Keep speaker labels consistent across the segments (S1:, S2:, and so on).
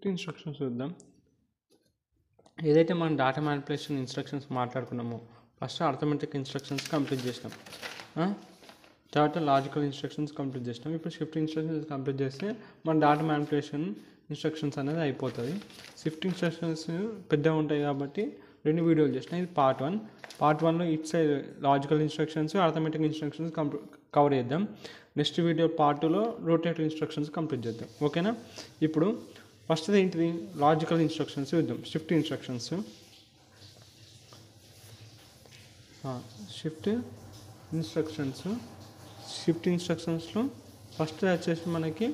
S1: Shift instructions చూద్దాం. ఏదైతే మనం డేటా మ్యానిపులేషన్ ఇన్స్ట్రక్షన్స్ మాట్లాడుకున్నామో ఫస్ట్ అర్థమెటిక్ ఇన్స్ట్రక్షన్స్ కంప్లీట్ చేసినాం, తర్వాత లాజికల్ ఇన్స్ట్రక్షన్స్ కంప్లీట్ చేసినాం. ఇప్పుడు షిఫ్ట్ ఇన్స్ట్రక్షన్స్ కంప్లీట్ చేస్తే మన డేటా మ్యానిపులేషన్ ఇన్స్ట్రక్షన్స్ అనేది అయిపోతుంది. షిఫ్ట్ ఇన్స్ట్రక్షన్స్ పెద్దగా ఉంటాయి కాబట్టి 2 వీడియోలు చేసిన. ఇది పార్ట్ 1. పార్ట్ 1లో it's logical instructions, arithmetic instructions cover చేద్దాం. నెక్స్ట్ వీడియో పార్ట్ 2లో రొటేటివ్ ఇన్స్ట్రక్షన్స్ కంప్లీట్ చేద్దాం. ఓకేనా? ఇప్పుడు ఫస్ట్ ఏంటిది? లాజికల్ ఇన్స్ట్రక్షన్స్ చూద్దాం. Shift instructions. షిఫ్ట్ ఇన్స్ట్రక్షన్స్లో ఫస్ట్ వచ్చేసి మనకి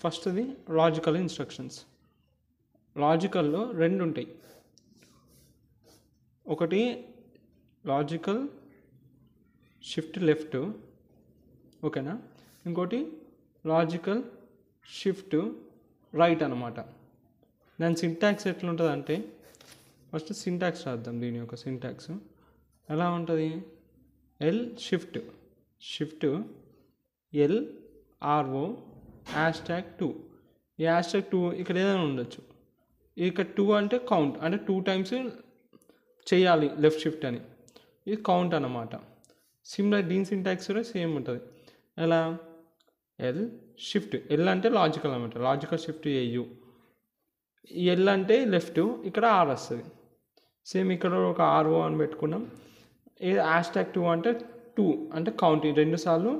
S1: ఫస్ట్ది లాజికల్ ఇన్స్ట్రక్షన్స్. లాజికల్లో 2 ఉంటాయి. ఒకటి లాజికల్ షిఫ్ట్ లెఫ్ట్, ఓకేనా? ఇంకోటి లాజికల్ షిఫ్ట్ రైట్ అనమాట. దాని సింటాక్స్ ఎట్లుంటుంది అంటే, ఫస్ట్ సింటాక్స్ రాద్దాం. దీని యొక్క సింటాక్స్ ఎలా ఉంటుంది? L shift L RO #2. ఈ #2 ఇక్కడ ఏదైనా ఉండొచ్చు. ఇక్కడ 2 అంటే కౌంట్, అంటే 2 టైమ్స్ చేయాలి లెఫ్ట్ షిఫ్ట్ అని. ఇది కౌంట్ అన్నమాట. సిమిలర్ దీని సింటాక్స్ కూడా సేమ్ ఉంటుంది. ఎలా? ఎల్ షిఫ్ట్, ఎల్ అంటే లాజికల్ అనమాట, లాజికల్ షిఫ్ట్ ఏయు. ఎల్ అంటే లెఫ్ట్, ఇక్కడ ఆర్ వస్తుంది. సేమ్ ఇక్కడ ఒక ఆర్ఓ అని పెట్టుకున్నాం. #2 అంటే 2 అంటే కౌంట్. ఈ 2 సార్లు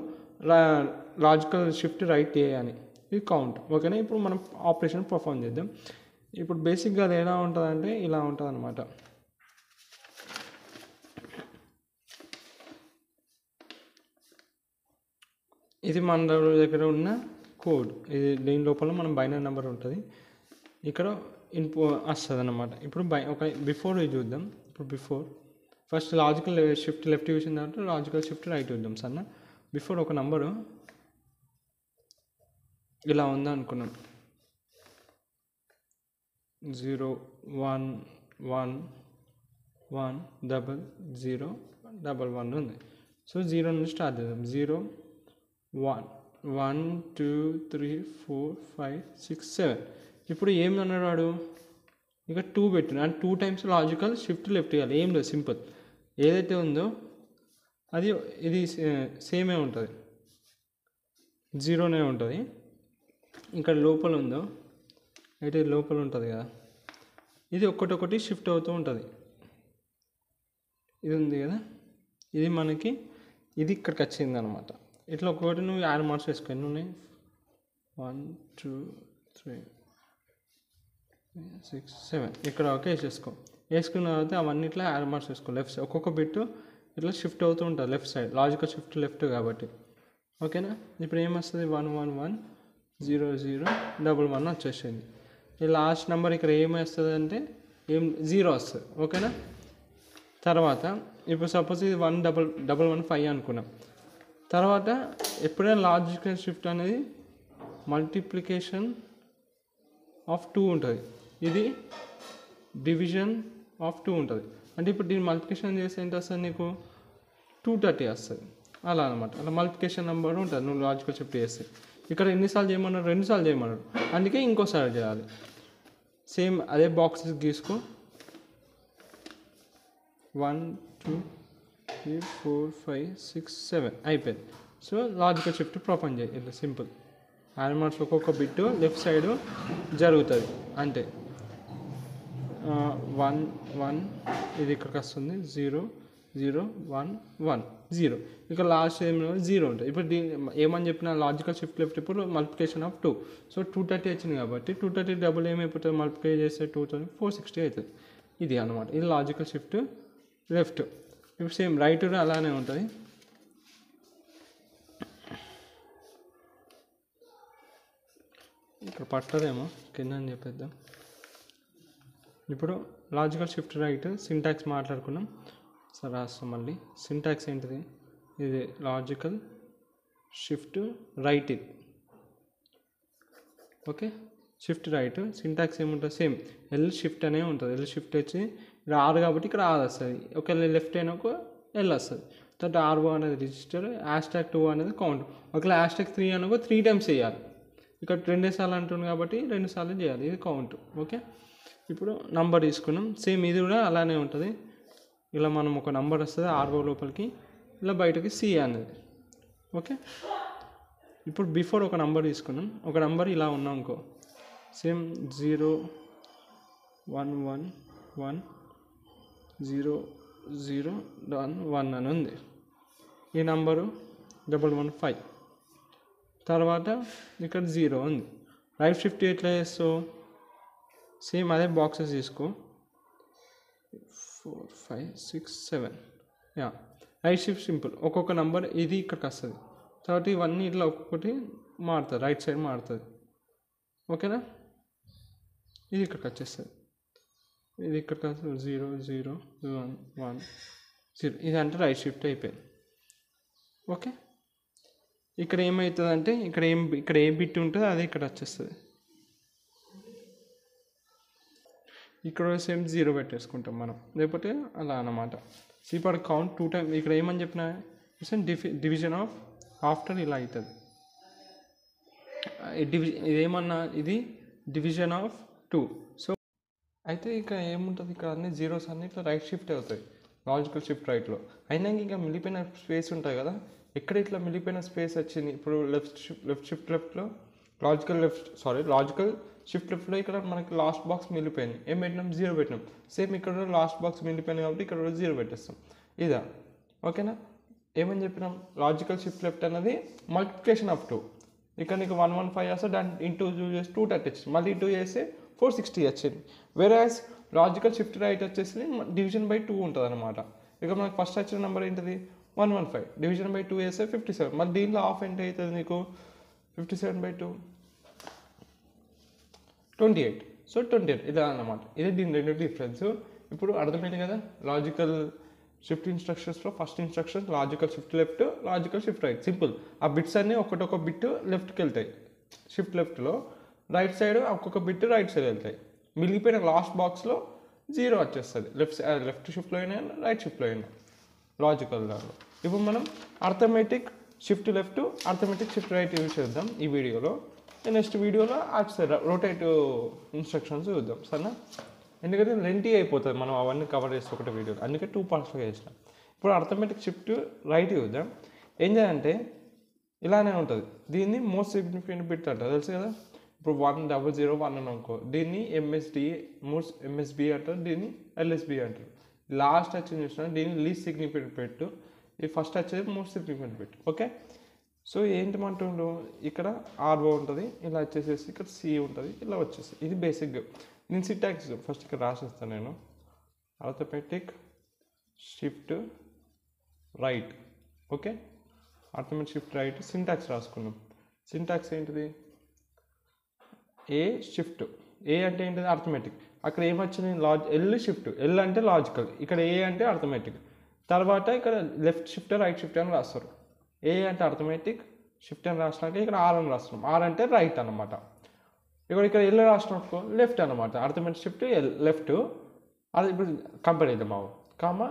S1: లాజికల్ షిఫ్ట్ రైట్ ఏ అని, ఇది కౌంట్. ఓకేనా? ఇప్పుడు మనం ఆపరేషన్ పర్ఫామ్ చేద్దాం. ఇప్పుడు బేసిక్గా అది ఎలా ఉంటుందంటే ఇలా ఉంటుంది అనమాట. ఇది మన దగ్గర ఉన్న కోడ్. ఇది దీని లోపల మనం బైనరీ నెంబర్ ఉంటుంది, ఇక్కడ వస్తుంది అన్నమాట. ఇప్పుడు ఒక బిఫోర్ ఇది చూద్దాం. ఇప్పుడు ఫస్ట్ లాజికల్ షిఫ్ట్ లెఫ్ట్ చూసిన తర్వాత లాజికల్ షిఫ్ట్ రైట్ చూద్దాం. సన్న బిఫోర్ ఒక నంబరు ఇలా ఉందా అనుకున్నాం, 0 1 1 1 0 0 1 ఉంది. సో 0 నుంచి స్టార్ట్ చేద్దాం. 0 1 1 2 3 4 5 6 7. ఇప్పుడు ఏమి అన్నాడు వాడు? ఇక 2 పెట్టిన, అంటే 2 టైమ్స్ లాజికల్ షిఫ్ట్ లెఫ్ట్ ఇవ్వాలి. ఏం లేదు, సింపుల్. ఏదైతే ఉందో అది ఇది సేమే ఉంటుంది, 0నే ఉంటుంది. ఇక్కడ లోపల ఉందో అయితే లోపల ఉంటుంది కదా, ఇది ఒక్కటొక్కటి షిఫ్ట్ అవుతూ ఉంటుంది. ఇది ఉంది కదా, ఇది మనకి ఇది ఇక్కడికి వచ్చింది అనమాట. ఇట్లా ఒక్కొక్కటి నువ్వు 6 మార్క్స్ వేసుకో. ఎన్ని ఉన్నాయి? 1 2 3 6 7. ఇక్కడ ఓకే వేసేసుకో. వేసుకున్న తర్వాత అవన్నీ ఇట్లా 6 మార్క్స్ వేసుకో. లెఫ్ట్ సైడ్ ఒక్కొక్క బిట్ ఇట్లా షిఫ్ట్ అవుతూ ఉంటుంది left side, logical shift left కాబట్టి. ఓకేనా? ఇప్పుడు ఏమొస్తుంది? 1 1 1 0 0 1 1 వచ్చేసింది. ఈ లాస్ట్ నెంబర్ ఇక్కడ ఏమొస్తుంది అంటే 0 వస్తుంది. ఓకేనా? తర్వాత ఇప్పుడు సపోజ్ ఇది 1 1 1 5 అనుకున్నాం. తర్వాత ఎప్పుడైనా లాజికల్ షిఫ్ట్ అనేది మల్టిప్లికేషన్ ఆఫ్ 2 ఉంటుంది, ఇది డివిజన్ ఆఫ్ 2 ఉంటుంది. అంటే ఇప్పుడు దీన్ని మల్టిప్లికేషన్ చేస్తే ఎంత వస్తుంది నీకు? 230 వస్తుంది. అలా అనమాట. అలా మల్టిప్లికేషన్ నెంబర్ ఉంటుంది నువ్వు లాజికల్ షిఫ్ట్ చేస్తే. ఇక్కడ ఎన్నిసార్లు చేయమన్నాడు? 2 సార్లు చేయమన్నాడు, అందుకే ఇంకోసారి చేయాలి. సేమ్ అదే బాక్సెస్ గీసుకో. 1 2 3 4 5 6 7 అయిపోయింది. సో లాజికల్ షిఫ్ట్ పర్ఫామ్ చేయి. ఇట్లా సింపుల్. 6 మార్క్స్ ఒక్కొక్క బిట్ లెఫ్ట్ సైడ్ జరుగుతుంది అంతే. 1 1 ఇది ఇక్కడికి వస్తుంది. 0 0 1 1 0. ఇక్కడ లాస్ట్ ఏమో 0 ఉంటుంది. ఇప్పుడు దీని ఏమని చెప్పిన లాజికల్ షిఫ్ట్ లెఫ్ట్ ఇప్పుడు మల్టిప్లికేషన్ ఆఫ్ 2. సో 230 వచ్చింది కాబట్టి 230 డబుల్ ఏమైపోతుంది? మల్టిప్లై చేస్తే 230 460 అవుతుంది. ఇది అనమాట. ఇది లాజికల్ షిఫ్ట్ లెఫ్ట్. ఇప్పుడు సేమ్ రైట్ అలానే ఉంటుంది. ఇక్కడ పట్టదేమో, కింద అని చెప్పేద్దాం. ఇప్పుడు లాజికల్ షిఫ్ట్ రైట్ సింటాక్స్ మాట్లాడుకున్నాం. సరే రాస్తాం మళ్ళీ. సింటాక్స్ ఏంటిది? ఇది లాజికల్ షిఫ్ట్ రైట్. ఇది ఓకే. షిఫ్ట్ రైట్ సింటాక్స్ ఏముంటుంది? సేమ్ ఎల్ షిఫ్ట్ అనే ఉంటుంది. ఎల్ షిఫ్ట్ వచ్చి ఇక్కడ ఆర్ కాబట్టి ఇక్కడ ఆర్ వస్తుంది. ఒకవేళ లెఫ్ట్ అయినా ఒక ఎల్ వస్తుంది. తర్వాత ఆర్ఓ అనేది రిజిస్టర్, #2 అనేది కౌంట్. ఒకవేళ #3 అనుకో 3 టైమ్స్ చేయాలి. ఇక్కడ 2 సార్లు అంటుంది కాబట్టి 2 సార్లు చేయాలి, ఇది కౌంట్. ఓకే, ఇప్పుడు నంబర్ తీసుకున్నాం. సేమ్ ఇది కూడా అలానే ఉంటుంది. ఇలా మనం ఒక నంబర్ వస్తుంది ఆర్ఓ లోపలికి, ఇలా బయటకి సి అనేది. ఓకే, ఇప్పుడు బిఫోర్ ఒక నంబర్ తీసుకున్నాం. ఒక నంబర్ ఇలా ఉన్నాం అనుకో, సేమ్ 0 1 1 1 0 0 1 అని ఉంది. ఈ నంబరు 115. తర్వాత ఇక్కడ 0 ఉంది. రైట్ షిఫ్ట్ ఎట్లా చేస్తావు, సేమ్ అదే బాక్సెస్ తీసుకో, 4 5 6 7. Yeah, right shift simple. ఒక్కొక్క నంబర్ ఇది ఇక్కడికి వస్తుంది. తర్వాత ఇవన్నీ ఇట్లా ఒక్కొక్కటి మారుతుంది, రైట్ సైడ్ మారుతుంది. ఓకేనా, ఇది ఇక్కడికి వచ్చేస్తుంది, ఇది ఇక్కడికి వస్తుంది 0 0 1 1 0. ఇది అంటే రైట్ షిఫ్ట్ అయిపోయింది. ఓకే, ఇక్కడ ఏమవుతుందంటే ఇక్కడ ఏ బిట్ ఉంటుందో అది ఇక్కడ వచ్చేస్తుంది. ఇక్కడ సేమ్ 0 పెట్టేసుకుంటాం మనం, లేకపోతే అలా అన్నమాట. ఇప్పుడు కౌంట్ 2 టైమ్. ఇక్కడ ఏమని చెప్పినా డివిజన్ ఆఫ్ ఆఫ్టర్ ఇలా అవుతుంది. ఇదేమన్నా ఇది డివిజన్ ఆఫ్ 2. సో అయితే ఇక్కడ ఏముంటుంది, ఇక్కడ అన్ని జీరోస్ అన్ని ఇట్లా రైట్ షిఫ్ట్ అవుతాయి, లాజికల్ షిఫ్ట్ రైట్లో. అయినా ఇంకా మిగిలిపోయిన స్పేస్ ఉంటుంది కదా, ఎక్కడ ఇట్లా మిగిలిపోయిన స్పేస్ వచ్చింది. ఇప్పుడు లెఫ్ట్ షిఫ్ట్ లెఫ్ట్లో లాజికల్ షిఫ్ట్ లెఫ్ట్లో ఇక్కడ మనకి లాస్ట్ బాక్స్ మిగిలిపోయింది. ఏం పెట్టినాం, 0 పెట్టినాం. సేమ్ ఇక్కడ లాస్ట్ బాక్స్ మిగిలిపోయింది కాబట్టి ఇక్కడ 0 పెట్టేస్తాం. ఇదా ఓకేనా. ఏమని చెప్పినాం, లాజికల్ షిఫ్ట్ లెఫ్ట్ అనేది మల్టిప్లికేషన్ ఆఫ్ 2. ఇక్కడ నీకు 115 వస్తే దాన్ని ఇంటూ చేసి 230 వచ్చింది, మళ్ళీ 2 చేస్తే 460 వచ్చింది. వేరేస్ లాజికల్ షిఫ్ట్ రైట్ వచ్చేసి డివిజన్ బై 2 ఉంటుంది అనమాట. ఇక మనకు ఫస్ట్ వచ్చిన నెంబర్ ఏంటిది 115, డివిజన్ బై 2 చేస్తే 57. మళ్ళీ దీంట్లో ఆఫ్ ఎంత అవుతుంది నీకు, 57/2 28. సో 28 ఇదా అన్నమాట. ఇదే దీని రెండు డిఫరెన్స్. ఇప్పుడు అర్థమైంది కదా. లాజికల్ షిఫ్ట్ ఇన్స్ట్రక్షన్స్లో first instruction logical shift left, logical shift right. Simple. ఆ బిట్స్ అన్నీ ఒక్కొక్క బిట్ లెఫ్ట్కి వెళ్తాయి. షిఫ్ట్ లెఫ్ట్లో రైట్ సైడ్ ఒక్కొక్క బిట్ రైట్ సైడ్ వెళ్తాయి. మిగిలిపోయిన లాస్ట్ బాక్స్లో 0 వచ్చేస్తుంది, లెఫ్ట్ షిఫ్ట్లో అయినా రైట్ షిఫ్ట్లో అయినా లాజికల్ దాంట్లో. ఇప్పుడు మనం arithmetic shift left, arithmetic shift right use చేద్దాం ఈ వీడియోలో. నెక్స్ట్ వీడియోలో అటు సైడ్ రొటేట్ ఇన్స్ట్రక్షన్స్ చూద్దాం సరేనా. ఎందుకంటే లెంతీ అయిపోతుంది మనం అవన్నీ కవర్ చేస్తే ఒకటి వీడియోలో, అందుకే 2 పార్ట్స్లో చేసిన. ఇప్పుడు అర్థమెటిక్ షిఫ్ట్ రైట్ చూద్దాం. ఏం చేయాలంటే ఇలానే ఉంటుంది. దీన్ని మోస్ట్ సిగ్నిఫికెంట్ బిట్ అంటారు తెలుసు కదా. ఇప్పుడు 10001 అని అనుకో, దీన్ని ఎంఎస్బి అంటారు, దీన్ని ఎల్ఎస్బి అంటారు. లాస్ట్ వచ్చింది చూసిన దీన్ని లీస్ట్ సిగ్నిఫికెంట్ బిట్, ఇది ఫస్ట్ వచ్చేది most significant bit. Okay, so ఏంటంటుండు ఇక్కడ ఆర్ఓ ఉంటుంది, ఇలా వచ్చేసేసి ఇక్కడ సి ఉంటుంది, ఇలా వచ్చేసి ఇది బేసిక్. నేను సింటాక్స్ ఫస్ట్ ఇక్కడ రాసేస్తాను నేను. Arithmetic shift right. Okay, arithmetic shift right syntax రాసుకున్నాం. సింటాక్స్ ఏంటిది, ఏ షిఫ్ట్. ఏ అంటే ఏంటిది అర్థమెటిక్. అక్కడ ఏమొచ్చింది ఎల్ షిఫ్ట్, ఎల్ అంటే లాజికల్, ఇక్కడ ఏ అంటే అర్థమెటిక్. తర్వాత ఇక్కడ లెఫ్ట్ షిఫ్ట్ రైట్ షిఫ్ట్ అని రాస్తారు. ఏ అంటే అర్థమెటిక్, షిఫ్ట్ అని రాసినాక ఇక్కడ ఆర్ అని రాస్తున్నాం. ఆర్ అంటే రైట్ అనమాట. ఇక్కడ ఎల్ రాసినప్పుడు లెఫ్ట్ అనమాట. Arithmetic shift left. అది ఇప్పుడు కంపేర్ చేద్దాం మావు కామా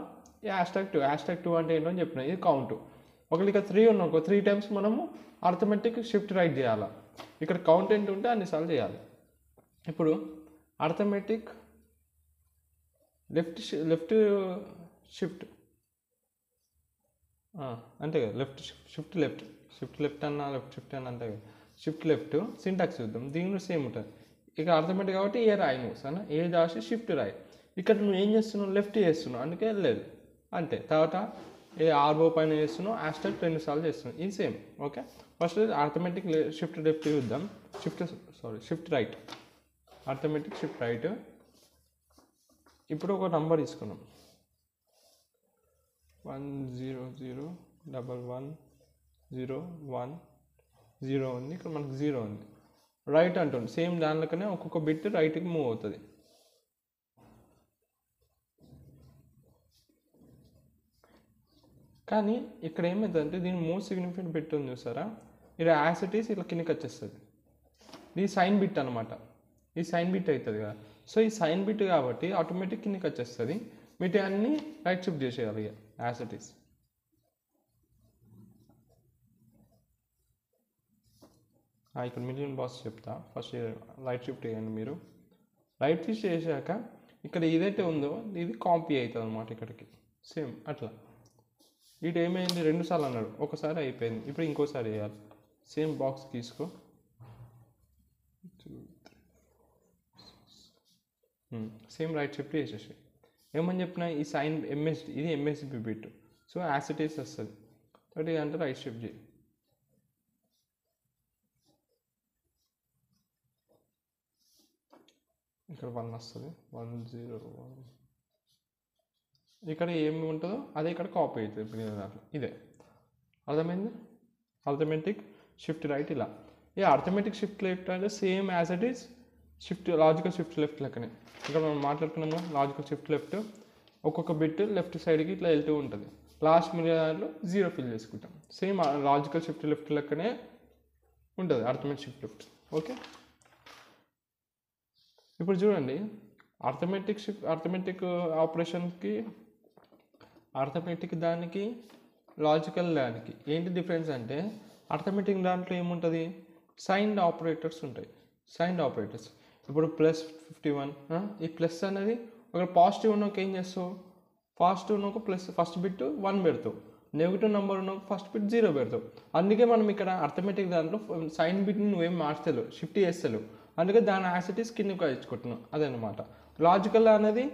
S1: హ్యాష్టాగ్ 2 అంటే ఏంటో అని చెప్పిన, ఇది కౌంట్. ఒకవేళ ఇక్కడ 3 ఉన్నాకో 3 టైమ్స్ మనము అర్థమెటిక్ షిఫ్ట్ రైట్ చేయాలి. ఇక్కడ కౌంట్ ఏంటి ఉంటే అన్నిసార్లు చేయాలి. ఇప్పుడు అర్థమెటిక్ లెఫ్ట్ షిఫ్ట్ అంతే కదా, షిఫ్ట్ లెఫ్ట్ అన్నా లెఫ్ట్ షిఫ్ట్ అన్న అంతే కదా. షిఫ్ట్ లెఫ్ట్ సింటాక్స్ చూద్దాం, దీనిలో సేమ్ ఉంటుంది. ఇక అర్థమెటిక్ కాబట్టి ఏ రాయి నువ్వు సరేనా, ఏ రాసి షిఫ్ట్ రాయి. ఇక్కడ నువ్వు ఏం చేస్తున్నావు, లెఫ్ట్ చేస్తున్నావు, అందుకే లేదు అంతే. తర్వాత ఏ ఆర్ఓ పైన చేస్తున్నావు, హ్యాష్టాగ్ 2 సార్లు చేస్తున్నావు, ఇది same. Okay, first arithmetic shift left చూద్దాం. Shift right, arithmetic shift right. ఇప్పుడు ఒక నంబర్ తీసుకున్నాం 1001101 ఉంది, ఇక్కడ మనకు 0 ఉంది. రైట్ అంటుంది సేమ్ దానిలోనే ఒక్కొక్క బిట్ రైట్కి మూవ్ అవుతుంది. కానీ ఇక్కడ ఏమవుతుందంటే దీని మోస్ట్ సిగ్నిఫికెంట్ బిట్ ఉంది చూసారా, ఇది యాసిటీస్ ఇలా కిందకి వచ్చేస్తుంది. ఇది సైన్ బిట్ అనమాట, ఈ సైన్ బిట్ అవుతుంది కదా. సో ఈ సైన్ బిట్ కాబట్టి ఆటోమేటిక్ కిందకి వచ్చేస్తుంది. వీటి అన్నీ రైట్ షిఫ్ట్ చేసేయాలి ఇక యాసిటీస్. ఇక్కడ మిలియన్ బాక్స్ చెప్తా. ఫస్ట్ రైట్ షిఫ్ట్ చేయండి. మీరు రైట్ షిఫ్ట్ చేశాక ఇక్కడ ఏదైతే ఉందో ఇది కాపీ అవుతుంది అనమాట ఇక్కడికి. సేమ్ అట్లా ఇటు ఏమైంది, 2 సార్లు అన్నాడు, ఒకసారి అయిపోయింది. ఇప్పుడు ఇంకోసారి వేయాలి. సేమ్ బాక్స్ తీసుకో. సేమ్ రైట్ షిఫ్ట్ చేసేసి ఏమని చెప్పినా ఈ సైన్ ఎంఎస్డి, ఇది ఎంఎస్బి బిట్. సో యాసిటీస్ వస్తుంది. కాబట్టి అంటే రైట్ షిఫ్ట్ చేయి. ఇక్కడ 1 వస్తుంది, 101. ఇక్కడ ఏమి ఉంటుందో అదే ఇక్కడ కాపీ అవుతుంది. ఇప్పుడు దాంట్లో ఇదే అర్థమైంది. అర్థమెటిక్ షిఫ్ట్ రైట్ ఇలా. అర్థమెటిక్ షిఫ్ట్ లెఫ్ట్ అంటే same as it is shift logical shift left లెక్కనే. ఇక్కడ మనం మాట్లాడుకున్నాము లాజికల్ షిఫ్ట్ లెఫ్ట్, ఒక్కొక్క బిట్ లెఫ్ట్ సైడ్కి ఇట్లా వెళ్తూ ఉంటుంది. లాస్ట్ మిలియన్లో 0 ఫిల్ చేసుకుంటాం. సేమ్ లాజికల్ షిఫ్ట్ లెఫ్ట్ లెక్కనే ఉంటుంది అర్థమెటిక్ షిఫ్ట్ లెఫ్ట్. ఓకే, ఇప్పుడు చూడండి అర్థమెటిక్ ఆపరేషన్కి అర్థమెటిక్ దానికి లాజికల్ దానికి ఏంటి డిఫరెన్స్ అంటే, అర్థమెటిక్ దాంట్లో ఏముంటుంది, సైన్డ్ ఆపరేటర్స్ ఉంటాయి. సైన్డ్ ఆపరేటర్స్ ఇప్పుడు +51 ఈ ప్లస్ అనేది ఒక పాజిటివ్ ఉన్నోకి ఏం చేస్తావు, పాజిటివ్ ఉన్నోకు ప్లస్ ఫస్ట్ బిట్ 1 పెడతావు, నెగిటివ్ నెంబర్ ఉన్న ఫస్ట్ బిట్ 0 పెడతావు. అందుకే మనం ఇక్కడ అర్థమెటిక్ దాంట్లో సైన్ బిట్ని నువ్వేం మార్చలేవు, షిఫ్ట్ చేస్తలేవు. అందుకే దాని యాసిటీస్ కిందకి ఇచ్చుకుంటున్నావు. అదనమాట. లాజికల్ అనేది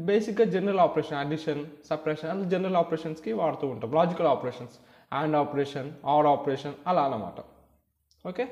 S1: బేసిక్గా జనరల్ ఆపరేషన్, అడిషన్, సప్రెషన్ అలా జనరల్ ఆపరేషన్స్కి వాడుతూ ఉంటాం. Logical operations, and operation, or operation అలా అన్నమాట. ఓకే.